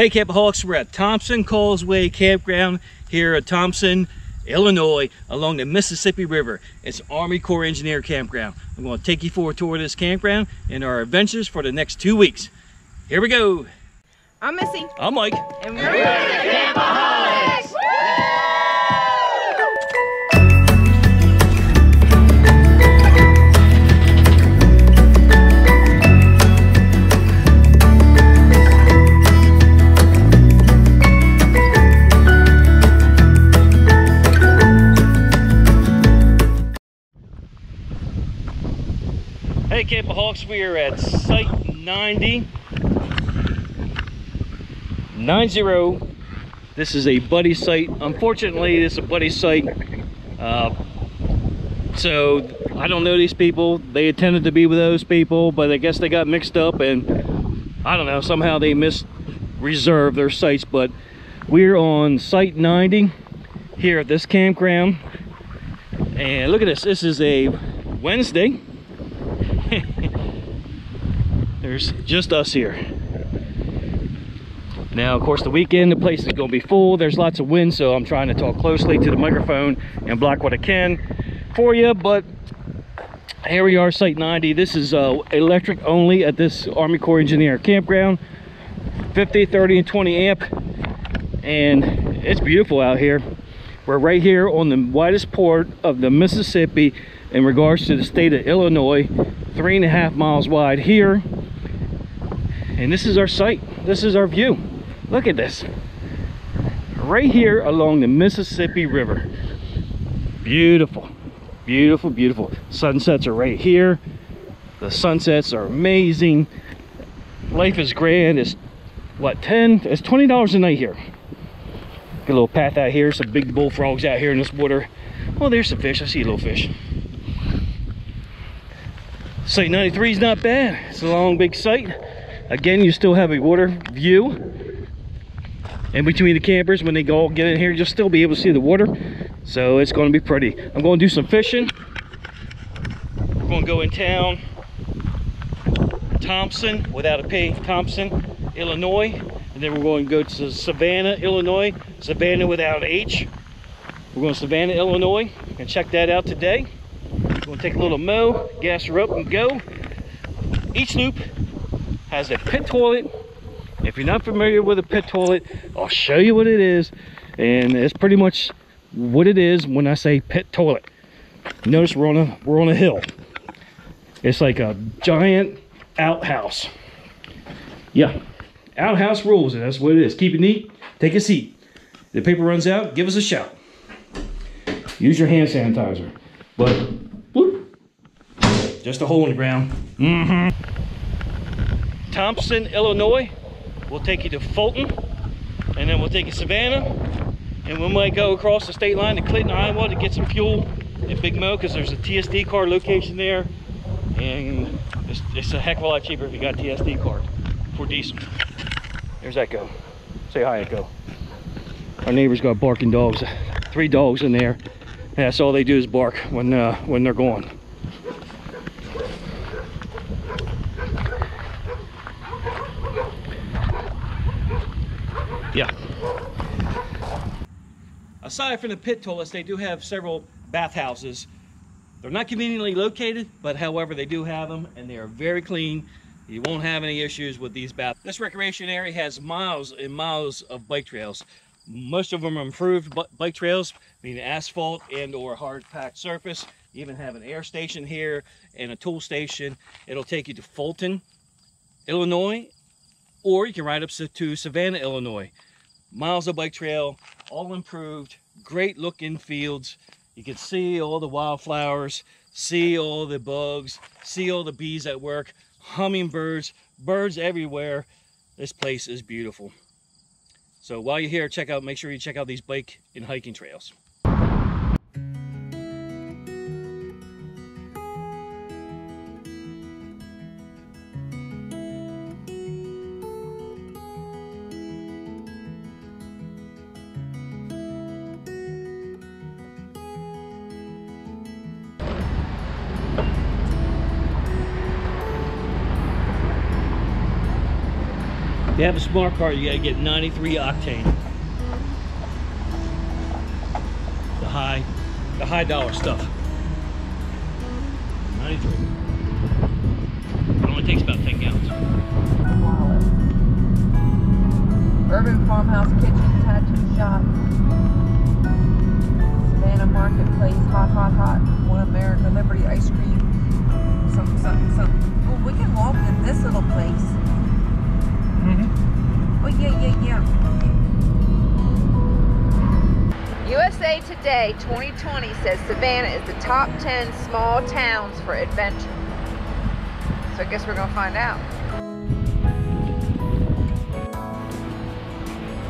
Hey Campoholics, we're at Thomson Causeway Campground here at Thomson, Illinois, along the Mississippi River. It's Army Corps Engineer Campground. I'm going to take you for a tour of this campground and our adventures for the next 2 weeks. Here we go. I'm Missy. I'm Mike. And we're the Campoholics! Hey Campoholics, we are at Site 90. This is a buddy site. Unfortunately, this is a buddy site. So I don't know these people. They intended to be with those people, but I guess they got mixed up and I don't know, somehow they reserved their sites. But we're on Site 90 here at this campground. And look at this. This is a Wednesday. There's just us here. Now, of course, the weekend, the place is going to be full. There's lots of wind, so I'm trying to talk closely to the microphone and block what I can for you. But here we are, Site 90. This is electric only at this Army Corps Engineer Campground. 50, 30, and 20 amp. And it's beautiful out here. We're right here on the widest port of the Mississippi in regards to the state of Illinois. 3.5 miles wide here. And this is our site. This is our view. Look at this. Right here along the Mississippi River. Beautiful. Beautiful, beautiful. Sunsets are right here. The sunsets are amazing. Life is grand. It's what, it's $20 a night here. Get a little path out here. Some big bullfrogs out here in this water. Oh, there's some fish. I see a little fish. Site 93 is not bad. It's a long, big site. Again, you still have a water view. In between the campers, when they all get in here, you'll still be able to see the water. So it's going to be pretty. I'm going to do some fishing. We're going to go in town. Thomson, without a P, Thomson, Illinois. And then we're going to go to Savanna, Illinois. Savanna without an H. We're going to Savanna, Illinois, and check that out today. We're going to take a little mow, gas her up, and go. Each loop has a pit toilet. If you're not familiar with a pit toilet, I'll show you what it is. And it's pretty much what it is when I say pit toilet. Notice we're on a hill. It's like a giant outhouse. Yeah, outhouse rules, and that's what it is. Keep it neat, take a seat. If the paper runs out, give us a shout. Use your hand sanitizer. But, whoop, just a hole in the ground. Thomson, Illinois. We'll take you to Fulton, and then we'll take you to Savannah, and we might go across the state line to Clinton, Iowa to get some fuel at Big Mo, because there's a TSD card location there, and it's a heck of a lot cheaper if you got a TSD card for diesel. There's Echo. Say hi, Echo. Our neighbor's got barking dogs. 3 dogs in there. And that's all they do is bark when they're gone. Yeah. Aside from the pit toilets, they do have several bathhouses. They're not conveniently located, but however, they do have them, and they are very clean. You won't have any issues with these baths. This recreation area has miles and miles of bike trails. Most of them are improved bike trails, meaning asphalt and or hard packed surface. You even have an air station here and a tool station. It'll take you to Fulton, Illinois, or you can ride up to Savanna, Illinois. Miles of bike trail, all improved, great looking fields. You can see all the wildflowers, see all the bugs, see all the bees at work, hummingbirds, birds everywhere. This place is beautiful. So while you're here, make sure you check out these bike and hiking trails. you have a smart car, you gotta get 93 octane. The high dollar stuff. 93. It only takes about 10 gallons. Urban Farmhouse Kitchen, Tattoo Shop, Savannah Marketplace, Hot, One America, Liberty Ice Cream, something. Oh, we can walk in this little place. Oh, yeah. USA Today 2020 says Savannah is the top 10 small towns for adventure. So I guess we're gonna find out.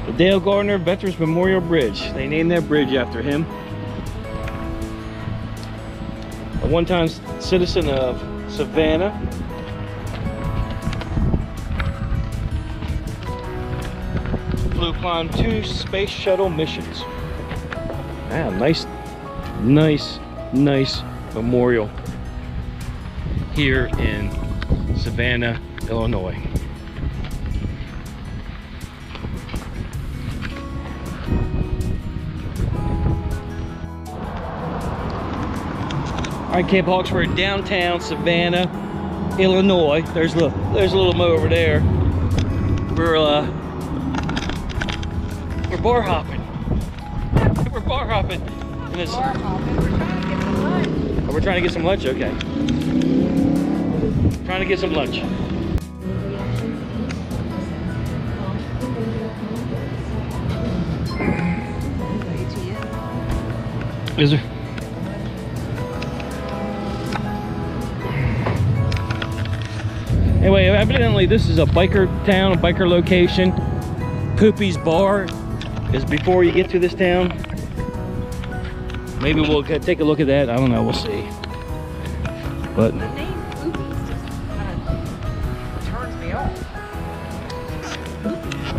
The Dale Gardner Veterans Memorial Bridge. They named that bridge after him. A one-time citizen of Savannah. Flew upon 2 space shuttle missions. Ah, nice memorial here in Savannah, Illinois. All right, Campoholics, we're in downtown Savannah, Illinois. There's a little mo over there. We're bar hopping. We're bar hopping. In this... Bar hopping. We're trying to get some lunch. Oh, we're trying to get some lunch. Okay. Trying to get some lunch. Is there? Anyway, evidently this is a biker town, a biker location. Poopy's Bar is before you get to this town. Maybe we'll take a look at that. I don't know, we'll see. But The name Poopy's just kind of turns me off.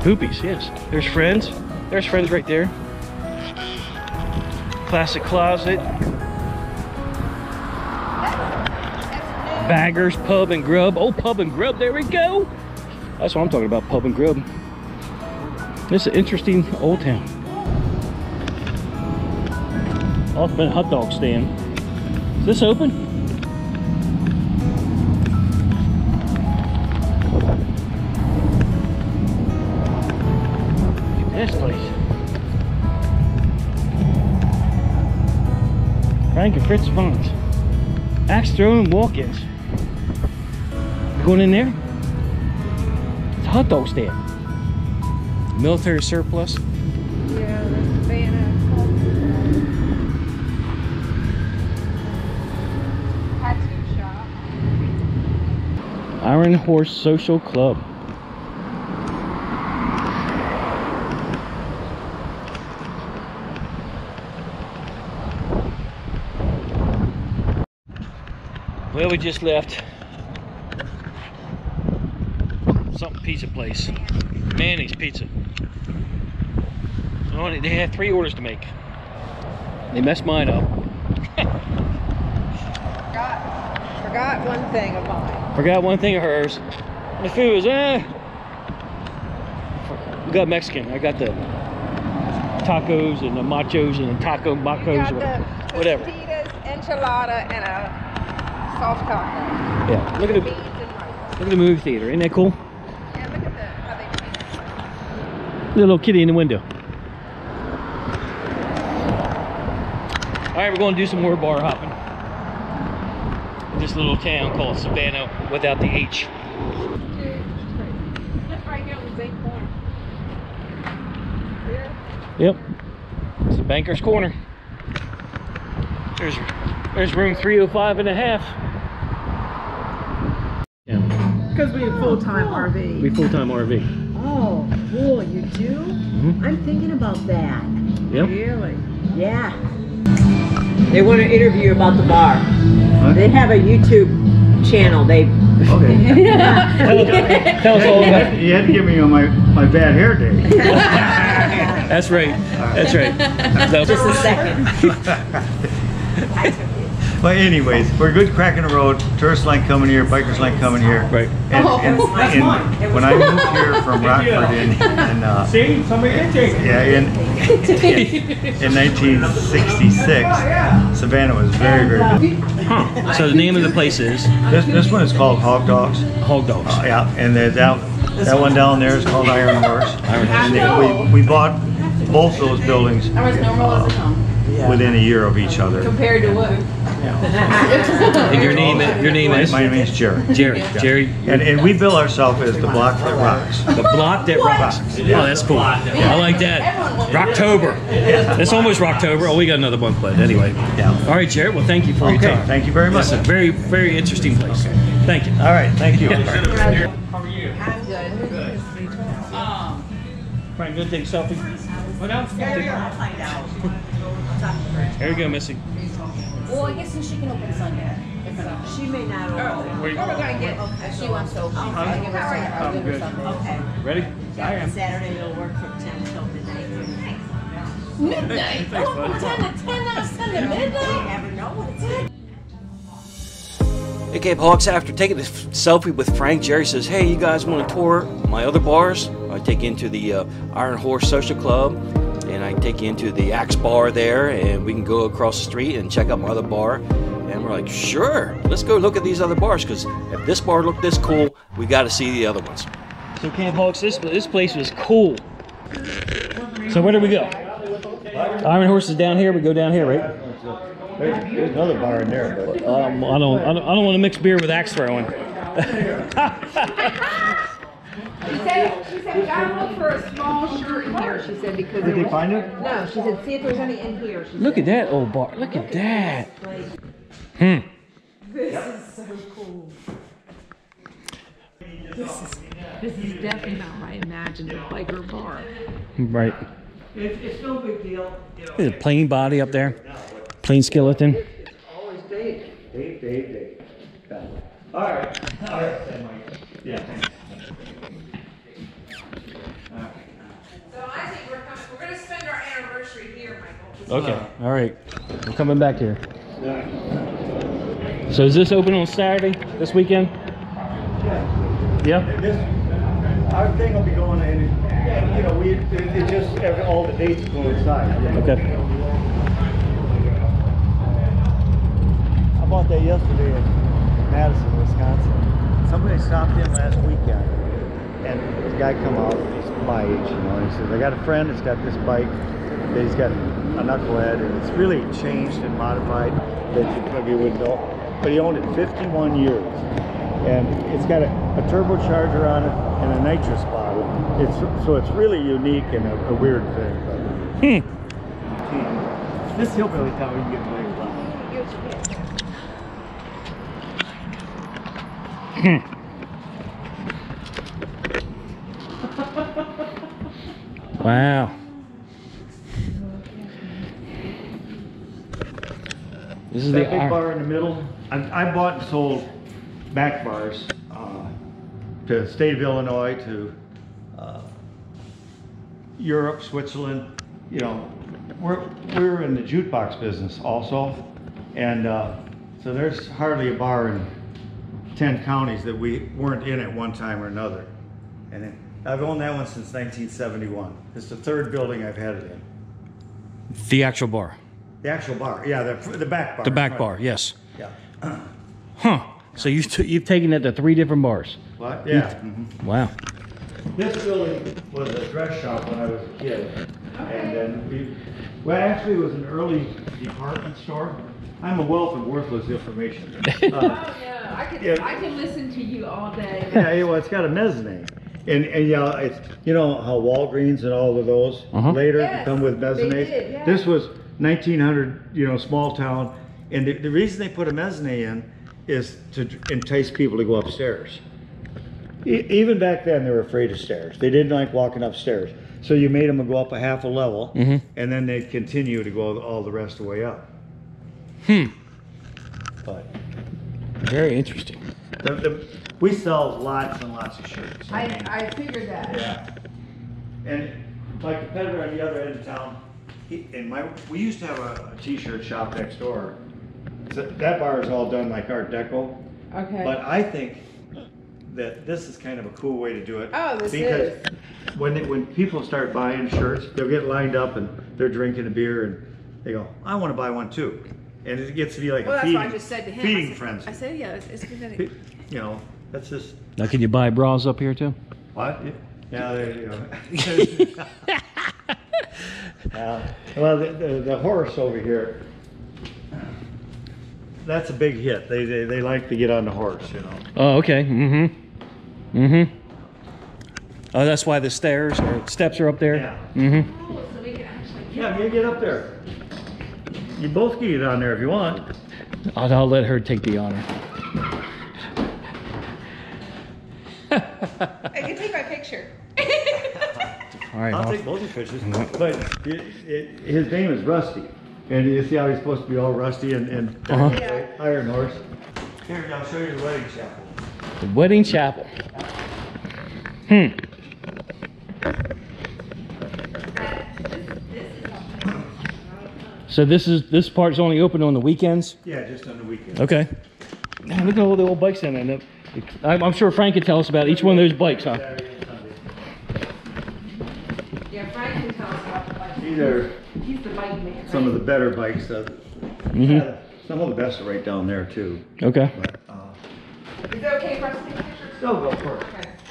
Poopy's, yes. There's Friends. There's Friends right there. Classic Closet. Baggers Pub and Grub. Oh, Pub and Grub, there we go. That's what I'm talking about, Pub and Grub. This is an interesting old town. Been a hot dog stand. Is this open? Look at this place. Frank and Fritz Fonts. Axe throwing walk-ins. Going in there? It's a hot dog stand. Military surplus. Yeah, that's Savannah. Tattoo shop. Iron Horse Social Club. Well, we just left something pizza place. Manny's Pizza. Oh, they had 3 orders to make. They messed mine up. Forgot one thing of mine. Forgot one thing of hers. The food was We got Mexican. I got the tacos and the machos and the taco macos, whatever. Tortillas, enchilada, and a soft taco. Yeah. Look at Beans and rice. the movie theater. Isn't that cool? Yeah, look at how they paint it. The little kitty in the window. All right, we're going to do some more bar hopping. This little town called Savannah without the H. Just right here on the same corner. Here. Yep. It's the Banker's Corner. There's room 305 and a half. Yeah. Because we have full-time RV. We full-time RV. Oh, cool, you do? Mm-hmm. I'm thinking about that. Yep. Really? Yeah. They want to interview you about the bar. Huh? They have a YouTube channel. They Okay. Tell us all about it. You had to give me on my bad hair day. That's right. That's right. just a second. But anyways, we're good cracking the road. Tourists like coming here, bikers like coming here. Right. And when I moved here from Rockford in See, somebody did take it. yeah, in 1966, Savannah was very, very busy. Huh. So the name of the place is? This one is called Hog Dogs. Hog Dogs. Yeah, and there's that one down there is called Iron Horse. And then we bought both those buildings within a year of each other. Compared to what? And your name is? My name is Jerry. Jerry. Yeah. Jerry. And we bill ourselves as the block that rocks. The block that rocks. Oh, that's cool. I like that. Rocktober. It's almost Rocktober. Oh, we got another one planned anyway. Yeah. All right, Jerry. Well, thank you for your time. Thank you very much. It's a very, very interesting place. Thank you. All right, thank you. How are you? I'm good. Frank, good take selfie. What else? I'll find out. There you go, Missy. Well, I guess she can open Sunday. She may not open. Where you We're going? gonna get. She wants to open. I'll give her Sunday. I'll give her Sunday. Okay. Ready? I am. Saturday will work from 10 till midnight. Midnight? Thanks, Oh, buddy. 10 to 10, not 10 to midnight? You never know what it's like. Hey, Campoholics, after taking this selfie with Frank, Jerry says, hey, you guys want to tour my other bars? I take you into the Iron Horse Social Club, and I take you into the Axe Bar there, and we can go across the street and check out my other bar. And we're like, sure, let's go look at these other bars, because if this bar looked this cool, we got to see the other ones. So, Campoholics, this place was cool. So where do we go? Iron Horse is down here. We go down here, right? There's another bar in there, but I don't want to mix beer with axe throwing. She said we gotta look for a small shirt in here. She said because did they find it? No, she said see if there's any in here. She Look at that old bar. Look at that. This is so cool. This is definitely not my imagined biker bar. Right. It's no big deal. There's a plain body up there. Plain skeleton. Always Dave. Dave. All right. Yeah. So I think we're gonna spend our anniversary here, Michael. Okay. All right. We're coming back here. So is this open on Saturday this weekend? Yeah. Our thing will be going in, and you know, it just all the dates coincide. Okay. I bought that yesterday in Madison, Wisconsin. Somebody stopped in last weekend, and the guy come out, he's my age, you know, and he says, I got a friend that's got this bike, that he's got a knucklehead, and it's really changed and modified, that you probably wouldn't know, but he owned it 51 years, and it's got a turbocharger on it and a nitrous bottle. So it's really unique and a weird thing. But this hillbilly town you can get away with that. Wow. This is That the big bar in the middle. I bought and sold back bars to the state of Illinois, to Europe, Switzerland. You know, we're in the jukebox business also, and so there's hardly a bar in 10 counties that we weren't in at one time or another. And I've owned that one since 1971. It's the third building I've had it in. The actual bar. The actual bar, yeah, the back bar. The back bar, yes. Yeah. Huh. So you've taken it to 3 different bars. What? Yeah. Wow. This building was a dress shop when I was a kid, and then actually it was an early department store. I'm a wealth of worthless information. I can listen to you all day. Yeah, well, it's got a mezzanine, and yeah, it's, you know how Walgreens and all of those later Yes, come with mezzanines. they did, yeah. This was 1900, you know, small town, and the reason they put a mezzanine in is to entice people to go upstairs. Even back then, they were afraid of stairs. They didn't like walking upstairs. So you made them go up a half a level, and then they'd continue to go all the rest of the way up. But Very interesting. we sell lots and lots of shirts. I figured that. Yeah. And my competitor on the other end of town, we used to have a t-shirt shop next door, that bar is all done like Art Deco. Okay. But I think that this is kind of a cool way to do it. Oh, this because is. when people start buying shirts, they'll get lined up and they're drinking a beer and they go, I want to buy one too. And it gets to be like Well, a that's feeding, what I just said to him. feeding frenzy. I said, yeah, it's good. You know, that's just, Now, can you buy bras up here too? what? Yeah, there you go. Well, the horse over here, that's a big hit. They like to get on the horse, you know. Oh, okay. Mm-hmm. Mm-hmm. Oh, that's why the stairs or steps are up there? Yeah. Mm-hmm. Oh, so we can actually Yeah, you get up there. You both can get on there if you want. I'll let her take the honor. I can take my picture. All right. I'll take both the pictures. But his name is Rusty. And you see how he's supposed to be all rusty and Yeah. iron horse. Here, I'll show you the wedding chapel. The wedding chapel. So this part's only open on the weekends? Yeah, just on the weekend. Okay. Man, look at all the old bikes in there. I'm sure Frank could tell us about each one of those bikes, huh? Saturday and Sunday. Yeah, Frank can tell us about the bike. These are He's the bike man. some of the better bikes. Mm-hmm. Some of the best are right down there too. Okay. But, Is it okay for us to take a picture? still go for it.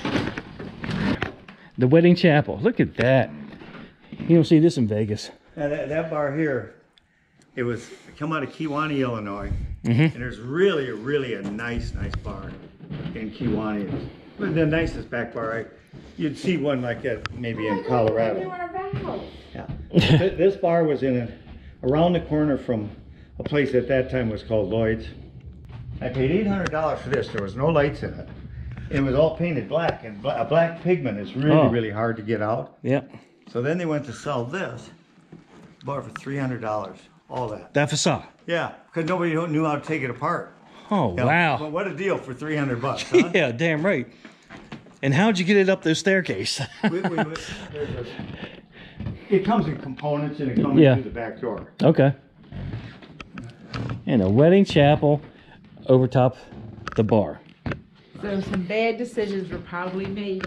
Okay. The wedding chapel. Look at that. You don't see this in Vegas. Now that bar here, it come out of Kewanee, Illinois, Mm-hmm. and there's really a nice bar in Kewanee. It's the nicest back bar. You'd see one like that maybe in Colorado. Yeah. This bar was around the corner from a place at that time was called Lloyd's. I paid $800 for this. There was no lights in it. It was all painted black, and a black pigment is really hard to get out. Yep. So then they went to sell this. Bought it for $300. All that. That facade. Yeah, because nobody knew how to take it apart. Oh, You know, wow. Well, what a deal for $300, huh? Yeah, damn right. And how'd you get it up the staircase? It comes in components and it comes Yeah. through the back door. Okay. And a wedding chapel over top the bar. So some bad decisions were probably made.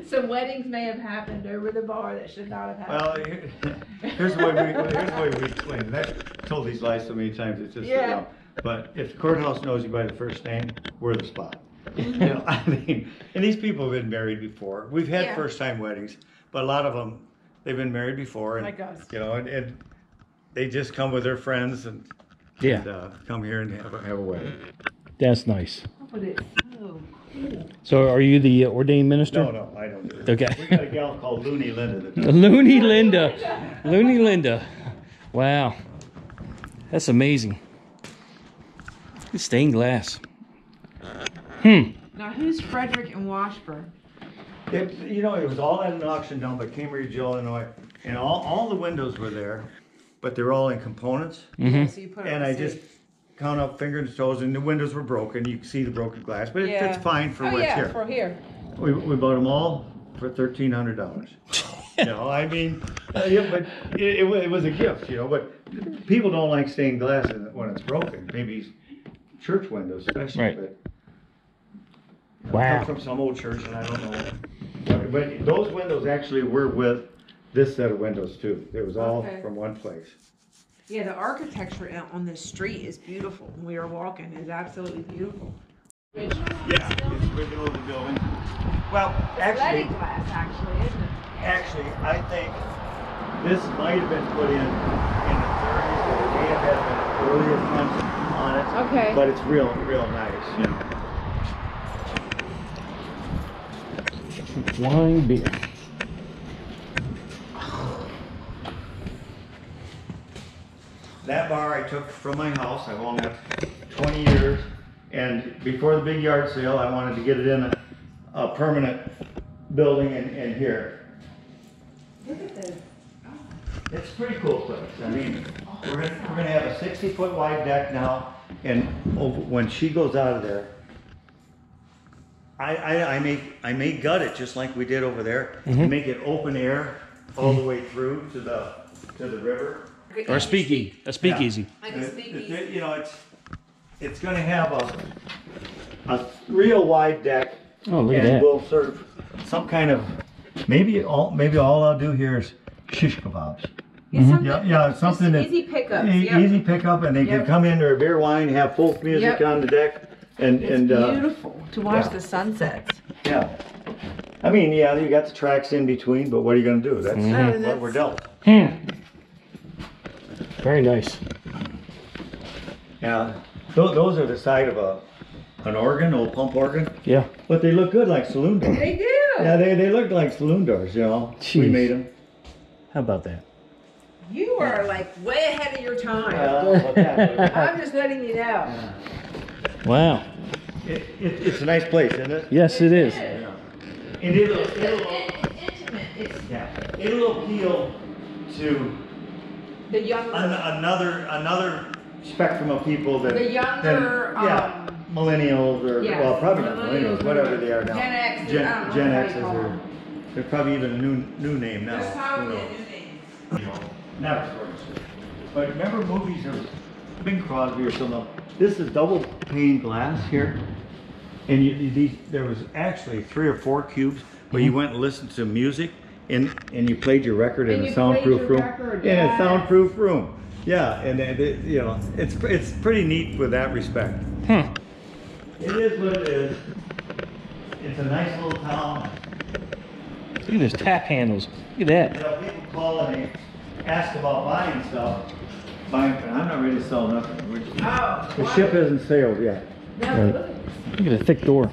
Some weddings may have happened over the bar that should not have happened. Well, here's the way we explain it. I've told these lies so many times, it's just, Yeah. you know. But if the courthouse knows you by the first name, we're the spot. You know, I mean, and these people have been married before. We've had Yeah. first-time weddings, but a lot of them, they've been married before. And, Like us. You know, and they just come with their friends and, Yeah. come here and have a wedding. That's nice. But it's so cool. So are you the ordained minister? No, I don't do it. Okay. We got a gal called Looney Linda that does Looney Linda. Looney Linda. Wow. That's amazing. It's stained glass. Now who's Frederick and Washburn? it. You know, it was all at an auction down by Cambridge, Illinois, and all the windows were there, but they're all in components. Mm-hmm. So you put it And on I the just seat. count up fingers and toes, and the windows were broken. You can see the broken glass, but Yeah. it's fine for Oh what's yeah, here. for here. We bought them all for $1,300. You know, I mean, yeah, but it was a gift, you know. But people don't like stained glass when it's broken. Maybe church windows, especially. Right. But, Wow. come from some old church, and I don't know. But those windows actually were with this set of windows too. It was all Okay. from one place. Yeah, the architecture on this street is beautiful. When we were walking, it's absolutely beautiful. Yeah, it's original to the building. Well, actually, glass, actually, isn't it? actually, I think this might have been put in the 30s, or it may have had an earlier Thomson on it. Okay. But it's real nice, you know. Wine beer. That bar I took from my house. I've owned it 20 years. And before the big yard sale, I wanted to get it in a permanent building in here. Look at this. It's a pretty cool place. I mean, we're gonna have a 60-foot wide deck now, and when she goes out of there, I may gut it just like we did over there, and make it open air all the way through to the river. Or a speakeasy. A speakeasy. Like a speakeasy. You know, it's going to have a real wide deck. Oh, look at and that. we'll serve some kind of maybe all I'll do here is shish kebabs. Yeah, something that easy pickups. Easy pickup, and they can come in their beer wine, have folk music on the deck, and beautiful to watch the sunsets. Yeah, I mean, yeah, you got the tracks in between, but what are you going to do? That's what we're dealt. Very nice. Yeah, those are the side of an organ, old pump organ. Yeah. But they look good like saloon doors. They do. Yeah, they look like saloon doors, you know. Jeez. We made them. How about that? You are like way ahead of your time. Yeah. I'm just letting you know. Wow. It's a nice place, isn't it? Yes, it is. And It's intimate. it'll appeal to The younger. another spectrum of people that The younger, millennials or yeah, well, probably not millennials, millennials, whatever they are now. Gen X, I don't know Gen what X's they call or them. there's probably even a new name now. There's probably Who a knows? new name. You know, never stories. But remember movies of Bing Crosby or something? This is double pane glass here, and there was actually 3 or 4 cubes where you went and listened to music, and you played your record in a soundproof room. In a soundproof room. Yeah, and you know, it's pretty neat with that respect. It is what it is. It's a nice little town. Look at those tap handles. Look at You that. know, people call and they ask about buying stuff. And I'm not ready to sell nothing. The ship hasn't sailed yet. Look at the thick door.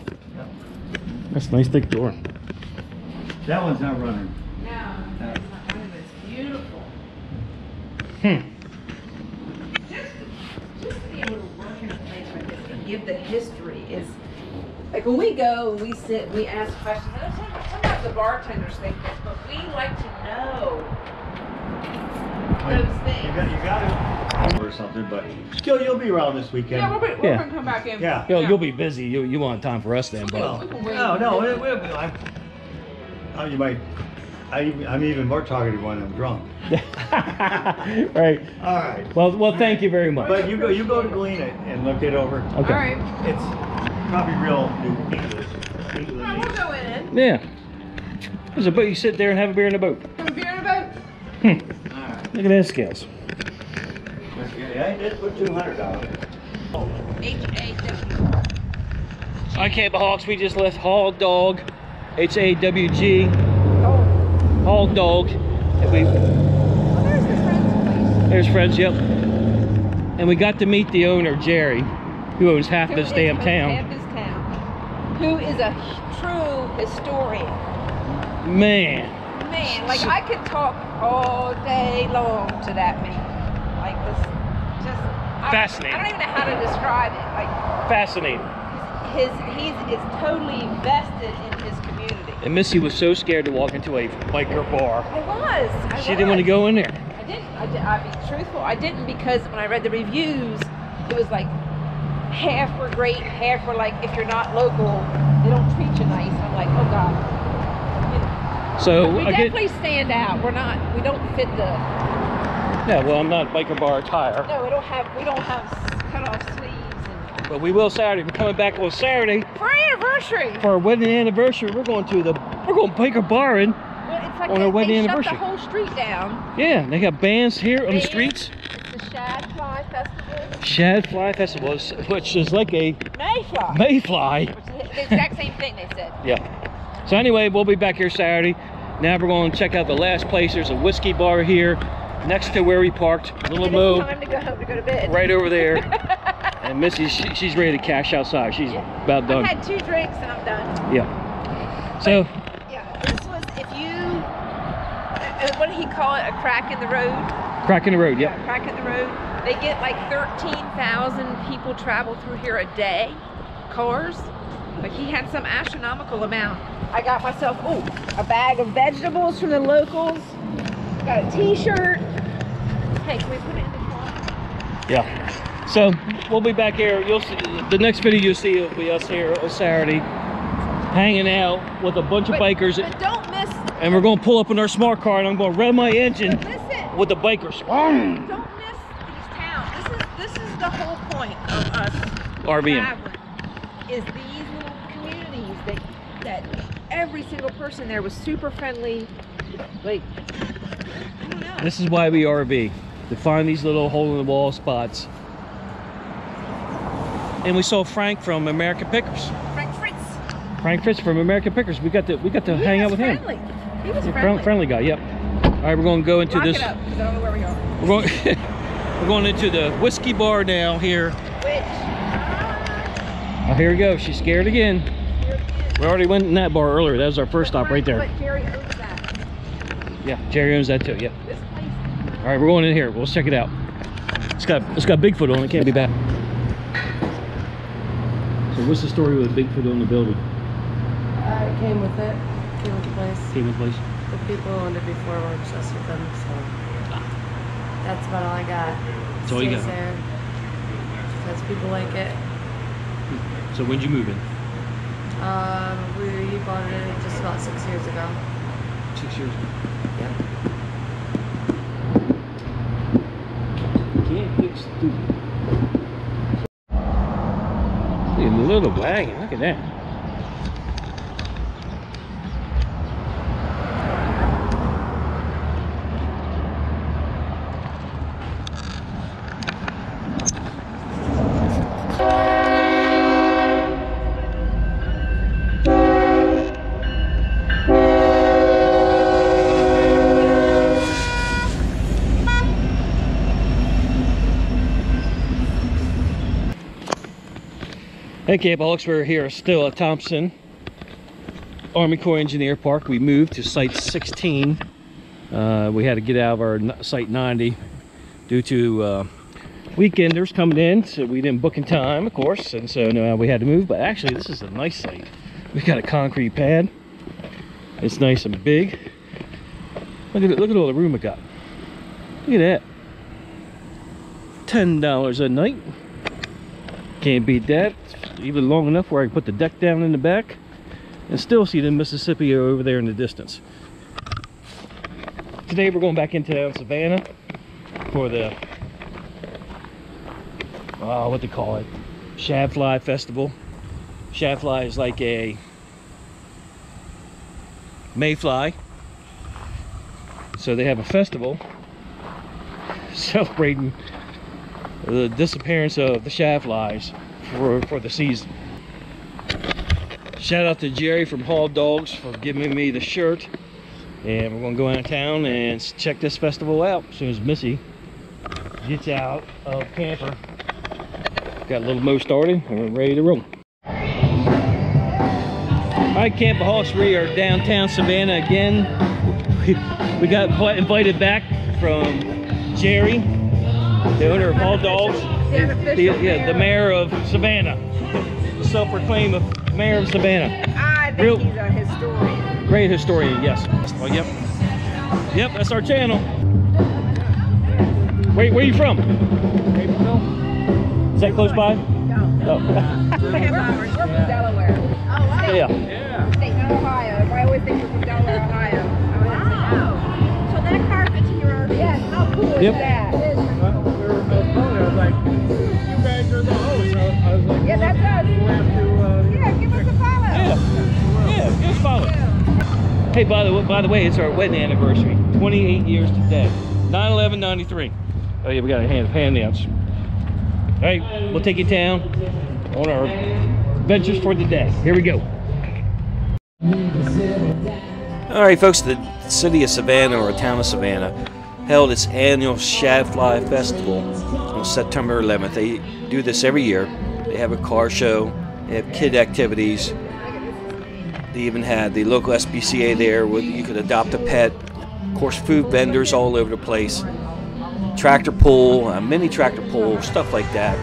That's a nice thick door. That one's not running. No, it's not running, but it's beautiful. Just to be able to work in a place like this and give the history is like when we go and we sit, we ask questions. And sometimes the bartenders think this, but we like to know those things. You got to or something, but still, you'll be around this weekend. Yeah, we're gonna come back in. Yeah. You'll be busy. You want time for us then, but You might. I'm even more talkative when I'm drunk. right. All right. Well, thank you very much. But you go to Galena and look it over. Okay. All right. It's probably real New English. Well, we'll go in. Yeah. There's a boat. You sit there and have a beer in the boat. Have a beer in a boat. All right. Look at that scales. Yeah, I did put $200. H-A-W. On Campoholics, we just left Hawg Dog, H-A-W-G, Hawg Dog. And There's the friend's place. there's friends, yep. And we got to meet the owner, Jerry, who owns half this damn town. Half this town. Who is a true historian. Man. Man, like I could talk all day long to that man. Like this, just Fascinating. I don't even know how to describe it. Like Fascinating. he's totally vested in his community. And Missy was so scared to walk into a biker bar. I She didn't want to go in there. I'll be truthful. I didn't because when I read the reviews, it was like half were great, half were like if you're not local, they don't treat you nice. I'm like, oh God. So We definitely stand out. We don't fit the. Yeah, well, I'm not biker bar attire. No, we don't have cut off sleeves. But we will Saturday. We're coming back on Saturday For our anniversary. for our wedding anniversary. We're going biker barring. Well, it's like on our wedding they anniversary. shut the whole street down. Yeah, they got bands here on the streets. It's the Shadfly Festival. Shadfly Festival, which is like a Mayfly. mayfly. Which is the exact same thing they said. Yeah. So anyway, we'll be back here Saturday. Now we're going to check out the last place. There's a whiskey bar here next to where we parked. Little It's Mo time to go home to go to bed. right over there. And Missy, she's ready to cash outside. She's about done. I've had 2 drinks and I'm done. Yeah. So, Yeah, this was if you, what did he call it? A crack in the road? crack in the road, Yeah, yep. crack in the road. They get like 13,000 people travel through here a day, cars. Like he had some astronomical amount. I got myself, a bag of vegetables from the locals. Got a t-shirt. Hey, can we put it in the car? Yeah. So, we'll be back here. You'll see, the next video you'll see will be us here on Saturday, hanging out with a bunch of bikers. But don't miss, And we're going to pull up in our smart car and I'm going to rev my engine. listen, with the bikers. Don't miss these towns. This is the whole point of us RVing. traveling, is these little communities that every single person there was super friendly. Like, I don't know. This is why we RV, to find these little hole-in-the-wall spots. And we saw Frank from American Pickers. Frank Fritz from American Pickers. We got to hang out with him. He was friendly. Friendly guy. Yep. All right, we're going to go into this. It up, 'cause I don't know where we are. We're going. We're going into the whiskey bar now here. Which? Oh, here we go. She's scared again. We already went in that bar earlier. That was our first stop right there. But Jerry owns that. Yeah, Jerry owns that too. Yeah. This place. All right, we're going in here. Let's check it out. It's got Bigfoot on it. Can't be bad. So what's the story with Bigfoot on the building? It came with it. Came with the place. Came in place. The people who owned it before were obsessed with them, so that's about all I got. That's all you got. Stays there. Because people like it. So when'd you move in? We bought it just about 6 years ago. 6 years ago. Yep. Can't fix stupid. Look at the little wagon. Look at that. Hey Campoholics, we're here still at Thomson Army Corps Engineer Park. We moved to Site 16. We had to get out of our Site 90 due to weekenders coming in, so we didn't book in time, of course, and so we had to move. But actually, this is a nice site. We got a concrete pad. It's nice and big. Look at all the room we got. Look at that. $10 a night. Can't beat that. Even long enough where I can put the deck down in the back and still see the Mississippi over there in the distance. Today we're going back into town Savanna for the what they call it, Shadfly Festival. Shadfly is like a mayfly, so they have a festival celebrating the disappearance of the shadflies for the season. Shout out to Jerry from Hawg Dogs for giving me the shirt, and we're gonna go out of town and check this festival out as soon as Missy gets out of camper. Got a little mo started and we're ready to roll. Alright Campoholics, we are downtown Savanna again. We got invited back from Jerry, the owner of Hawg Dogs. The mayor of Savanna. Self-proclaimed mayor of Savanna. I think he's a historian. Great historian, yes. Oh, yep. Yep, that's our channel. Where are you from? Is that close by? No. Oh. We're from Delaware. Oh, wow. Yeah. State of Ohio. I always think we're from Delaware, Ohio. Wow. So that car fits in your RV? Yes. How cool is that? I was like, you guys are the hosts. I was like, Yeah, that's us. we'll have to, Yeah, give us a follow. Yeah, give us a follow. Hey, by the way, it's our wedding anniversary. 28 years today. 9/11/93. Oh yeah, we got a handouts. All right, we'll take you down on our adventures for the day. Here we go. All right, folks, the city of Savanna, or town of Savanna, held its annual Shadfly Festival on September 11th. They do this every year. They have a car show, they have kid activities. They even had the local SPCA there where you could adopt a pet. Of course, food vendors all over the place. Tractor pull, mini tractor pull, stuff like that.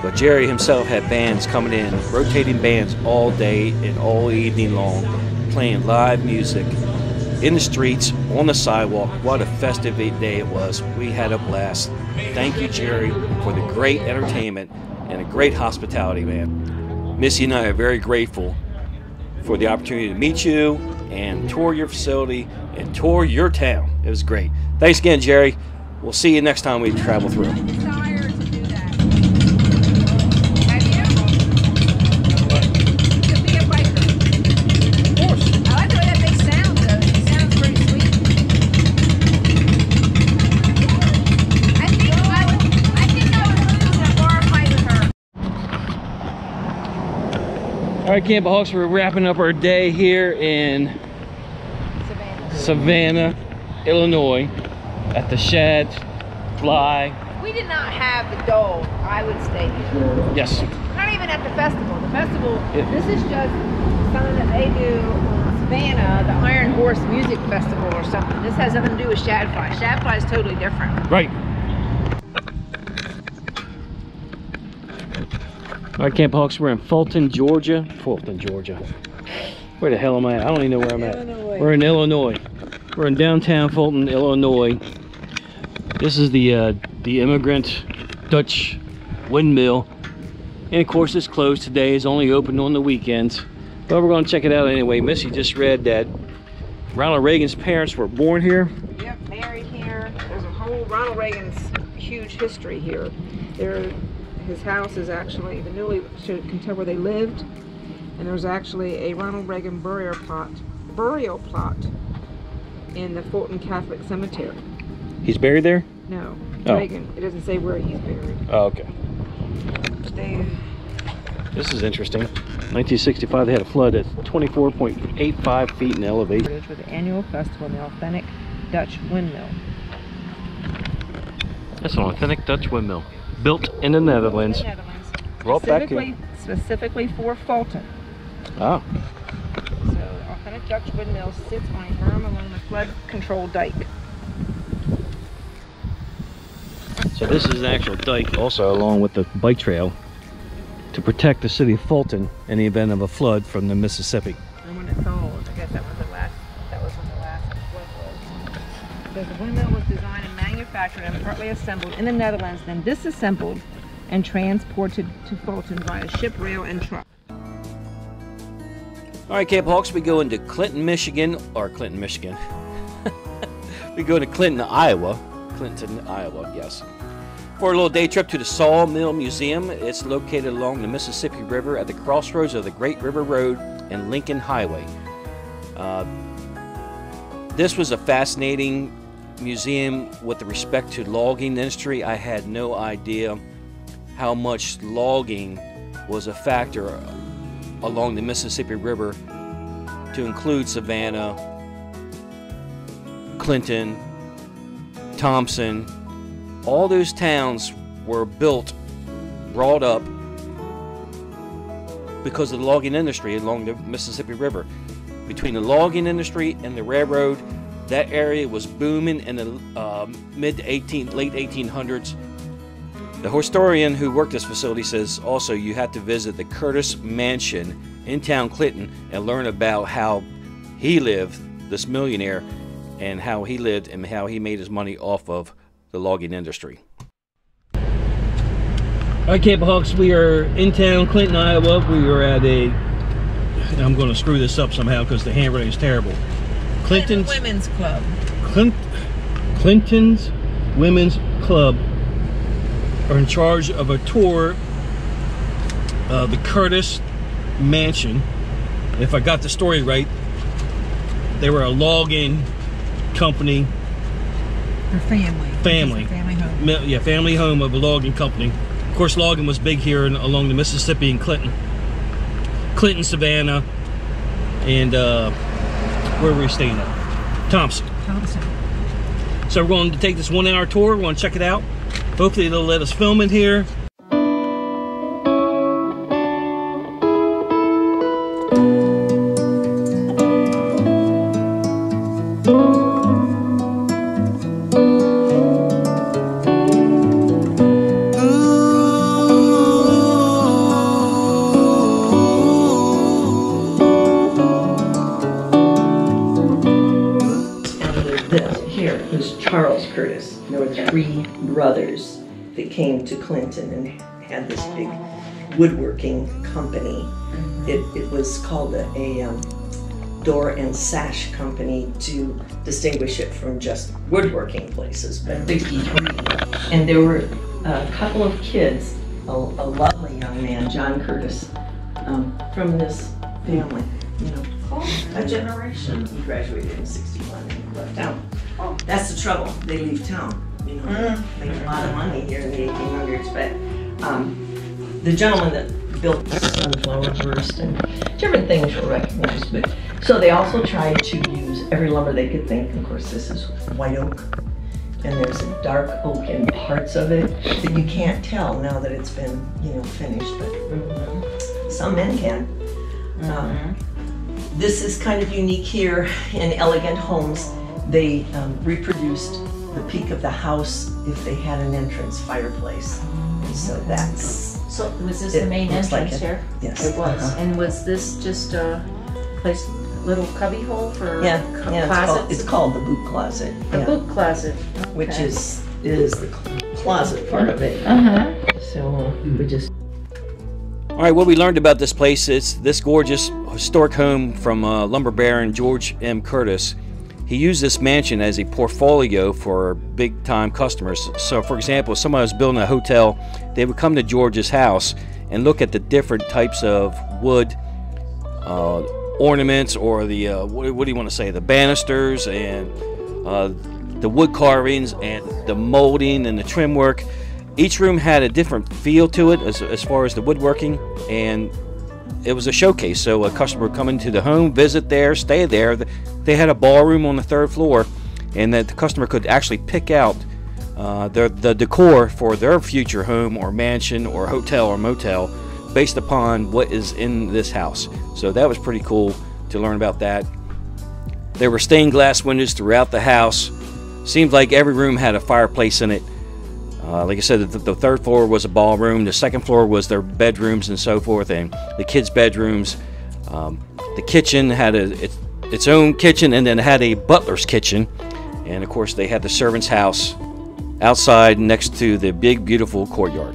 But Jerry himself had bands coming in, rotating bands all day and all evening long, playing live music in the streets, on the sidewalk. What a festive day it was. We had a blast. Thank you, Jerry, for the great entertainment and a great hospitality, man. Missy and I are very grateful for the opportunity to meet you and tour your facility and tour your town. It was great. Thanks again, Jerry. We'll see you next time we travel through. Desire to do that. Have you? To be a biker. Of course. I like the way that thing sounds, though. It sounds pretty sweet. I think I would lose in a bar fight with her. All right, Campoholics, we're wrapping up our day here in Savanna, Illinois, at the Shadfly. We did not have the dole. I would stay here. Yes. Not even at the festival. The festival, this is just something that they do in Savannah, the Iron Horse Music Festival or something. This has nothing to do with Shadfly. Shadfly is totally different. Right. All right, Campoholics, we're in Fulton, Georgia. Fulton, Georgia. Where the hell am I at? I don't even know where I'm at. Illinois. We're in Illinois. We're in downtown Fulton, Illinois. This is the Immigrant Dutch Windmill. And of course, it's closed today. It's only open on the weekends. But we're going to check it out anyway. Missy just read that Ronald Reagan's parents were born here. Yep, married here. There's a whole Ronald Reagan's huge history here. His house is actually, the newly can tell where they lived. And there's actually a Ronald Reagan burial plot in the Fulton Catholic Cemetery. He's buried there? No, Oh. Reagan. It doesn't say where he's buried. Oh, okay. This is interesting. 1965, they had a flood at 24.85 feet in elevation. For the annual festival in the authentic Dutch windmill. That's an authentic Dutch windmill, built in the Netherlands. Brought back here. Specifically for Fulton. Ah. So the authentic Dutch windmill sits on a berm along the flood control dike. So this is an actual dike also along with the bike trail to protect the city of Fulton in the event of a flood from the Mississippi. And when it sold, I guess that was when the last flood was. So the windmill was designed and manufactured and partly assembled in the Netherlands, then disassembled and transported to Fulton via ship, rail, and truck. All right, Campoholics, we go into Clinton, Michigan. We go to Clinton, Iowa. Yes. For a little day trip to the Sawmill Museum. It's located along the Mississippi River at the crossroads of the Great River Road and Lincoln Highway. This was a fascinating museum with respect to logging industry. I had no idea how much logging was a factor along the Mississippi River, to include Savannah, Clinton, Thomson. All those towns were brought up because of the logging industry along the Mississippi River. Between the logging industry and the railroad, that area was booming in the late 1800s. The historian who worked this facility says also you have to visit the Curtis Mansion in town Clinton and learn about how he lived, this millionaire, and how he lived and how he made his money off of the logging industry. All right, Campoholics, we are in town, Clinton, Iowa. We are at I'm going to screw this up somehow because the handwriting is terrible. Clinton Women's Club. Clinton's Women's Club are in charge of a tour of the Curtis Mansion. If I got the story right, they were a logging company. Her family. Family home. Yeah, family home of a logging company. Of course, logging was big here along the Mississippi and Clinton, Savannah, and where were we staying at? Thomson. So we're going to take this 1 hour tour. We're going to check it out. Hopefully they'll let us film it here. Curtis. There were 3 brothers that came to Clinton and had this big woodworking company. It was called Door and Sash company to distinguish it from just woodworking places, but 63. And there were a couple of kids, a lovely young man, John Curtis, from this family, you know. A generation. He graduated in 61 and he left town. That's the trouble. They leave town. You know, make a lot of money here in the 1800s. But the gentleman that built the sunflower burst and different things were recognized. But so they also tried to use every lumber they could think. Of course, this is white oak, and there's a dark oak in parts of it that you can't tell now that it's been, you know, finished. But some men can. This is kind of unique here in Elegant Homes. They reproduced the peak of the house if they had an entrance fireplace. And so that's... So was this the main entrance here? Yes. It was. And was this just a place, little cubby hole for closets? It's called the boot closet. The boot closet. Okay. Which is the closet part of it. So we just... All right, what we learned about this place is this gorgeous historic home from lumber baron George M. Curtis. He used this mansion as a portfolio for big-time customers. So, for example, if somebody was building a hotel, they would come to George's house and look at the different types of wood ornaments, or the what do you want to say, the banisters and the wood carvings and the molding and the trim work. Each room had a different feel to it as far as the woodworking, and it was a showcase. So a customer would come into the home, visit there, stay there. They had a ballroom on the 3rd floor, and that the customer could actually pick out the decor for their future home or mansion or hotel or motel based upon what is in this house. So that was pretty cool to learn about that. There were stained glass windows throughout the house. Seemed like every room had a fireplace in it. Like I said, the 3rd floor was a ballroom. The 2nd floor was their bedrooms and so forth, and the kids' bedrooms. The kitchen had its own kitchen, and then it had a butler's kitchen. And of course, they had the servant's house outside next to the big, beautiful courtyard.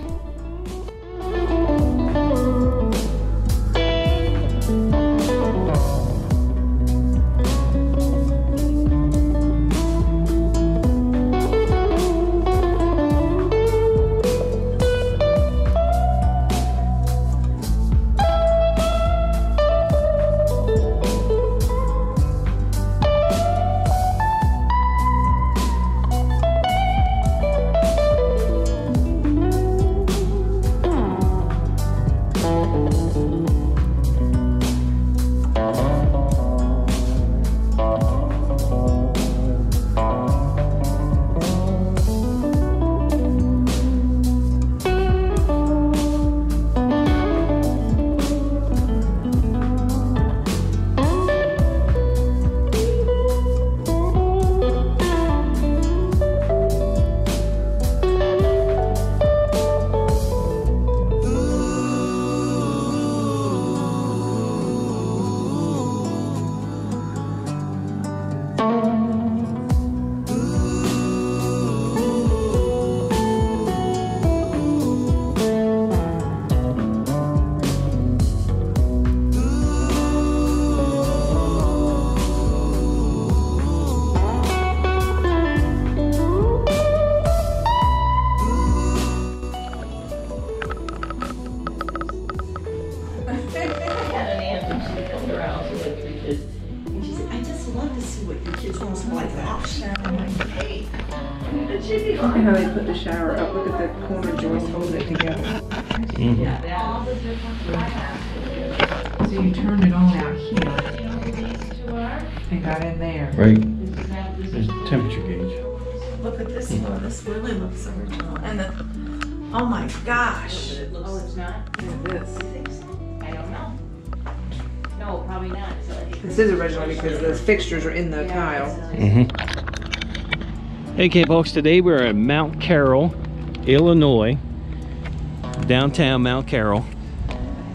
Look at how they put the shower up. Look at the corner joist holding it together. So you turned it on out here and got in there. Right. There's a temperature gauge. Look at this one. This really looks original. And the, oh my gosh. Oh, it's not? Look at this. I don't know. No, probably not. This is original because those fixtures are in the tile. Hey Campoholics, today we're at Mount Carroll, Illinois, downtown Mount Carroll.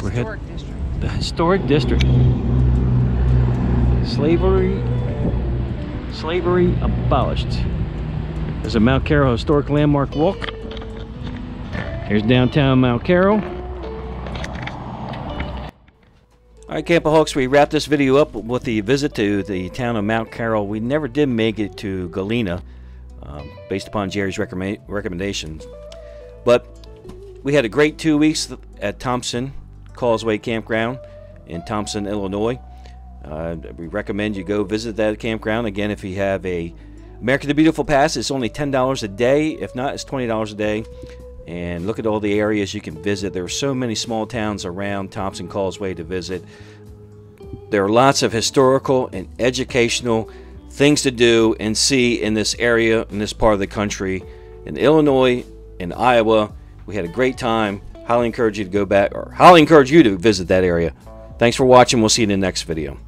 We're at the historic district. Slavery abolished. There's a Mount Carroll Historic Landmark walk. Here's downtown Mount Carroll. All right, Campoholics, we wrap this video up with the visit to the town of Mount Carroll. We never did make it to Galena, based upon Jerry's recommendations. But we had a great 2 weeks at Thomson Causeway Campground in Thomson, Illinois. We recommend you go visit that campground. Again, if you have a America the Beautiful pass, it's only $10 a day. If not, it's $20 a day. And look at all the areas you can visit. There are so many small towns around Thomson Causeway to visit. There are lots of historical and educational things to do and see in this area, in this part of the country. In Illinois, in Iowa, we had a great time. Highly encourage you to go back, or highly encourage you to visit that area. Thanks for watching. We'll see you in the next video.